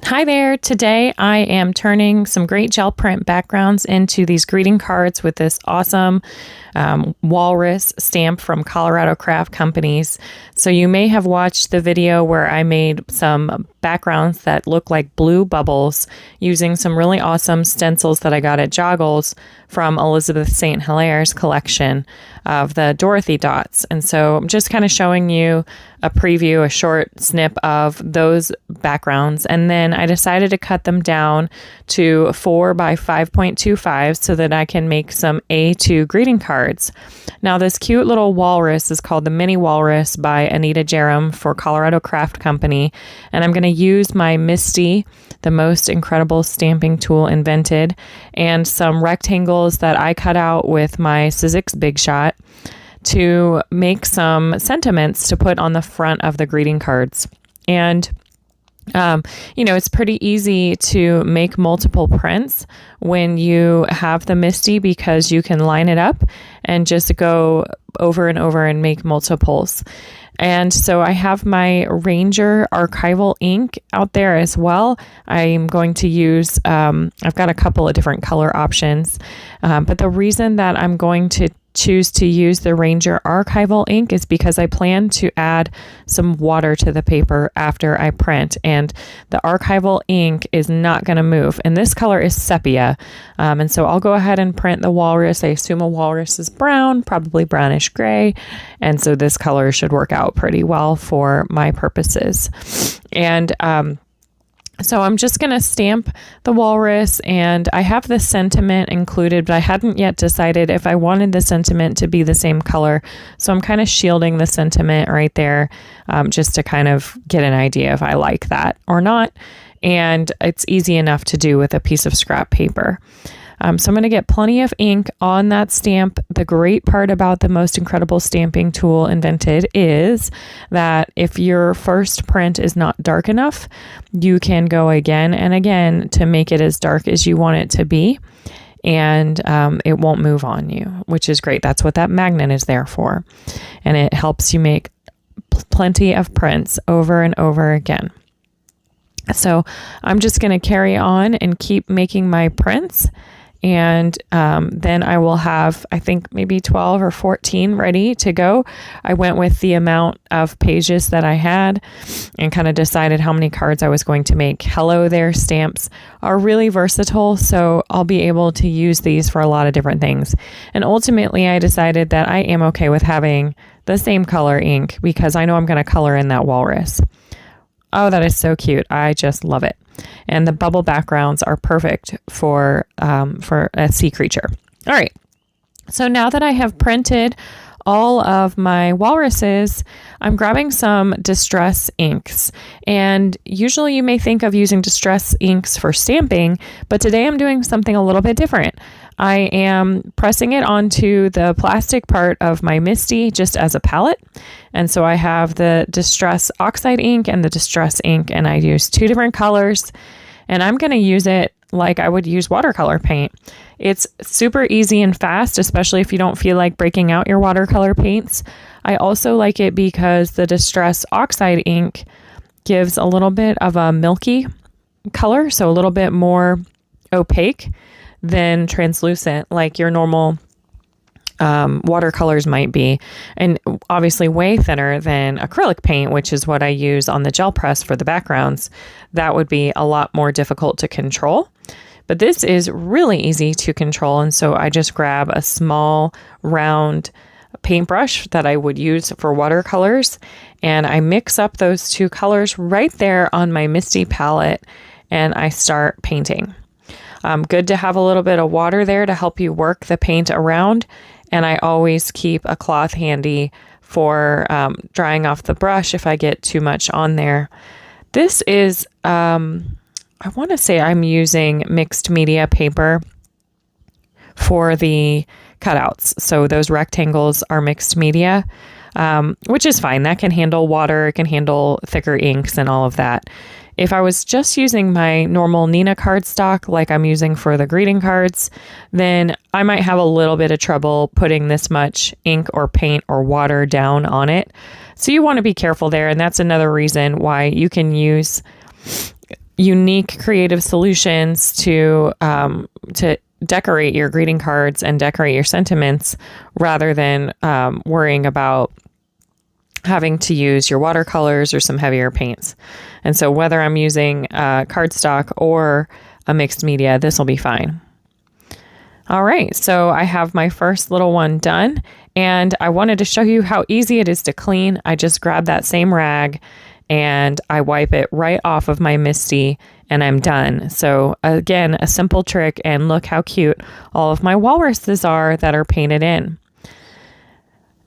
Hi there. Today I am turning some great gel print backgrounds into these greeting cards with this awesome Walrus stamp from Colorado Craft Companies. So you may have watched the video where I made some backgrounds that look like blue bubbles using some really awesome stencils that I got at Joggles from Elizabeth St. Hilaire's collection of the Dorothy dots. And so I'm just kind of showing you a preview, a short snip of those backgrounds. And then I decided to cut them down to 4 by 5.25 so that I can make some A2 greeting cards. Now this cute little walrus is called the Mini Walrus by Anita Jerem for Colorado Craft Company. And I'm going to use my MISTI, the most incredible stamping tool invented, and some rectangles that I cut out with my Sizzix Big Shot to make some sentiments to put on the front of the greeting cards. And it's pretty easy to make multiple prints when you have the MISTI because you can line it up and just go over and over and make multiples. And so I have my Ranger Archival ink out there as well. I'm going to use, I've got a couple of different color options, but the reason that I'm going to choose to use the Ranger Archival ink is because I plan to add some water to the paper after I print, and the Archival ink is not going to move. And this color is Sepia. And so I'll go ahead and print the walrus. I assume a walrus is brown, probably brownish gray. And so this color should work out pretty well for my purposes. And, so I'm just going to stamp the walrus, and I have the sentiment included, but I hadn't yet decided if I wanted the sentiment to be the same color. So I'm kind of shielding the sentiment right there, just to kind of get an idea if I like that or not. And it's easy enough to do with a piece of scrap paper. So I'm going to get plenty of ink on that stamp. The great part about the most incredible stamping tool invented is that if your first print is not dark enough, you can go again and again to make it as dark as you want it to be. And it won't move on you, which is great. That's what that magnet is there for. And it helps you make plenty of prints over and over again. So I'm just going to carry on and keep making my prints. And then I will have, I think, maybe 12 or 14 ready to go. I went with the amount of pages that I had and kind of decided how many cards I was going to make. Hello there stamps are really versatile, so I'll be able to use these for a lot of different things. And ultimately, I decided that I am okay with having the same color ink because I know I'm going to color in that walrus. Oh, that is so cute. I just love it. And the bubble backgrounds are perfect for a sea creature. All right. So now that I have printed all of my walruses, I'm grabbing some distress inks. And usually you may think of using distress inks for stamping, but today I'm doing something a little bit different. I am pressing it onto the plastic part of my MISTI just as a palette. And so I have the Distress Oxide ink and the Distress ink, and I use 2 different colors. And I'm going to use it like I would use watercolor paint. It's super easy and fast, especially if you don't feel like breaking out your watercolor paints. I also like it because the Distress Oxide ink gives a little bit of a milky color, so a little bit more opaque than translucent like your normal watercolors might be, and obviously way thinner than acrylic paint, which is what I use on the gel press for the backgrounds. That would be a lot more difficult to control, but this is really easy to control. And so I just grab a small round paintbrush that I would use for watercolors, and I mix up those 2 colors right there on my MISTI palette, and I start painting. Good to have a little bit of water there to help you work the paint around. And I always keep a cloth handy for drying off the brush if I get too much on there. This is, I want to say I'm using mixed media paper for the cutouts. So those rectangles are mixed media, which is fine. That can handle water, it can handle thicker inks and all of that. If I was just using my normal Nina cardstock like I'm using for the greeting cards, then I might have a little bit of trouble putting this much ink or paint or water down on it. So you want to be careful there. And that's another reason why you can use unique creative solutions to decorate your greeting cards and decorate your sentiments rather than worrying about having to use your watercolors or some heavier paints. And so whether I'm using cardstock or a mixed media, this will be fine. All right, so I have my first little one done, and I wanted to show you how easy it is to clean. I just grab that same rag and I wipe it right off of my MISTI and I'm done. So again, a simple trick, and look how cute all of my walruses are that are painted in.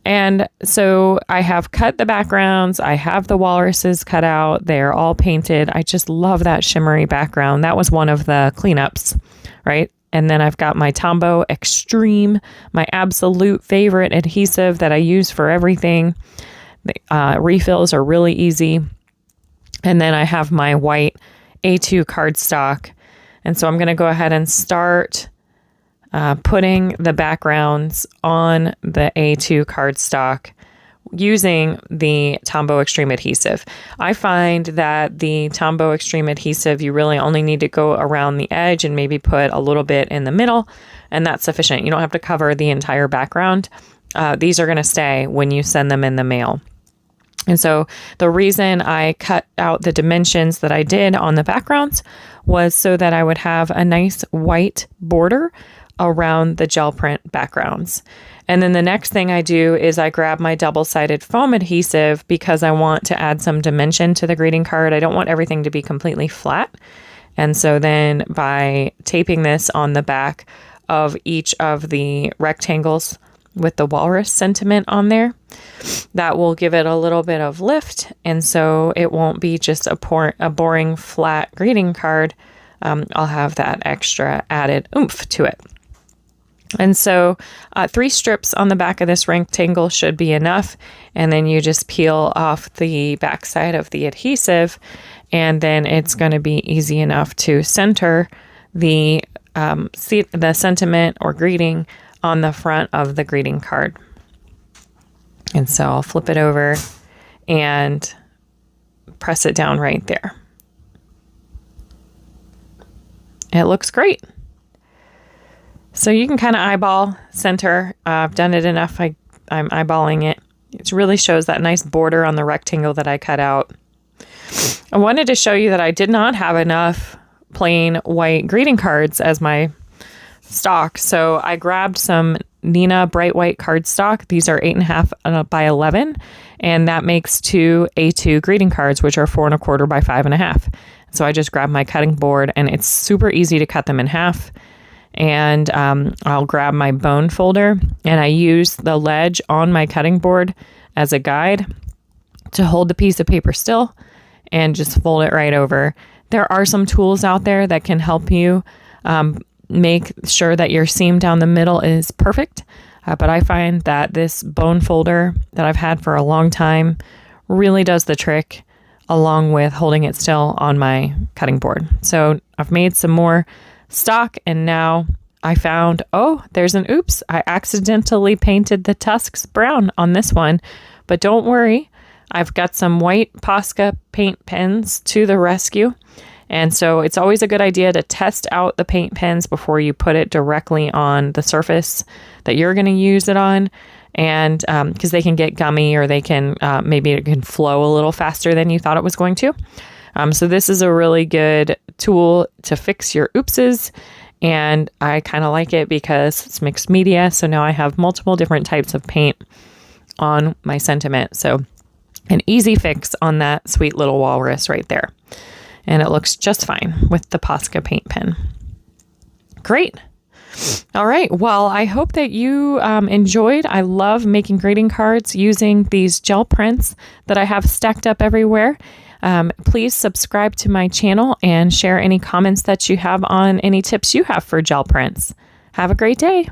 And so I have cut the backgrounds. I have the walruses cut out. They're all painted. I just love that shimmery background. That was one of the cleanups, right? And then I've got my Tombow Xtreme, my absolute favorite adhesive that I use for everything. Refills are really easy. And then I have my white A2 cardstock. And so I'm going to go ahead and start putting the backgrounds on the A2 cardstock using the Tombow Xtreme adhesive. I find that the Tombow Xtreme adhesive, you really only need to go around the edge and maybe put a little bit in the middle, and that's sufficient. You don't have to cover the entire background. These are going to stay when you send them in the mail. And so the reason I cut out the dimensions that I did on the backgrounds was so that I would have a nice white border around the gel print backgrounds. And then the next thing I do is I grab my double-sided foam adhesive because I want to add some dimension to the greeting card. I don't want everything to be completely flat. And so then by taping this on the back of each of the rectangles with the walrus sentiment on there, that will give it a little bit of lift. And so it won't be just a boring flat greeting card. I'll have that extra added oomph to it. And so 3 strips on the back of this rectangle should be enough. And then you just peel off the back side of the adhesive, and then it's going to be easy enough to center the sentiment or greeting on the front of the greeting card. And so I'll flip it over and press it down right there. It looks great. So you can kind of eyeball center. I've done it enough. I'm eyeballing it. It really shows that nice border on the rectangle that I cut out. I wanted to show you that I did not have enough plain white greeting cards as my stock. So I grabbed some Nina bright white cardstock. These are 8.5 by 11, and that makes 2 A2 greeting cards, which are 4 1/4 by 5.5. So I just grabbed my cutting board, and it's super easy to cut them in half. And I'll grab my bone folder, and I use the ledge on my cutting board as a guide to hold the piece of paper still and just fold it right over. There are some tools out there that can help you make sure that your seam down the middle is perfect. But I find that this bone folder that I've had for a long time really does the trick, along with holding it still on my cutting board. So I've made some more stock, and now I found, oh, there's an oops. I accidentally painted the tusks brown on this one, but don't worry. I've got some white Posca paint pens to the rescue. And so it's always a good idea to test out the paint pens before you put it directly on the surface that you're going to use it on. And because they can get gummy, or they can, maybe it can flow a little faster than you thought it was going to. So this is a really good tool to fix your oopses, and I kind of like it because it's mixed media. So now I have multiple different types of paint on my sentiment. So an easy fix on that sweet little walrus right there. And it looks just fine with the Posca paint pen. Great. All right. Well, I hope that you enjoyed. I love making greeting cards using these gel prints that I have stacked up everywhere. Please subscribe to my channel and share any comments that you have on any tips you have for gel prints. Have a great day.